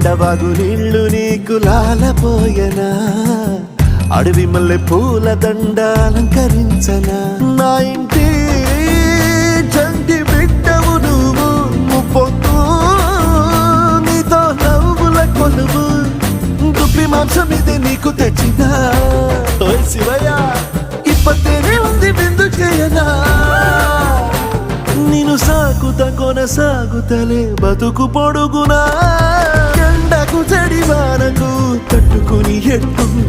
కొండవాగు నీళ్లు నీకు లాలపోయనా అడవి మల్లె పూల దండ అలంకరించనా నా ఇంటి చంటి బిడ్డవు నువ్వు ముప్పొద్దు నీతో నవ్వుల కొలువు దుప్పి మాంసం ఇది నీకు తెచ్చినా ఓయ్ శివయ్య ఇప్పటినే ఉంది బిందు చేయనా నిన్ను సాగుత కొనసాగుతలే బతుకు పొడుగునా ఎండకు చెడి వానకు తట్టుకుని ఎట్టుంది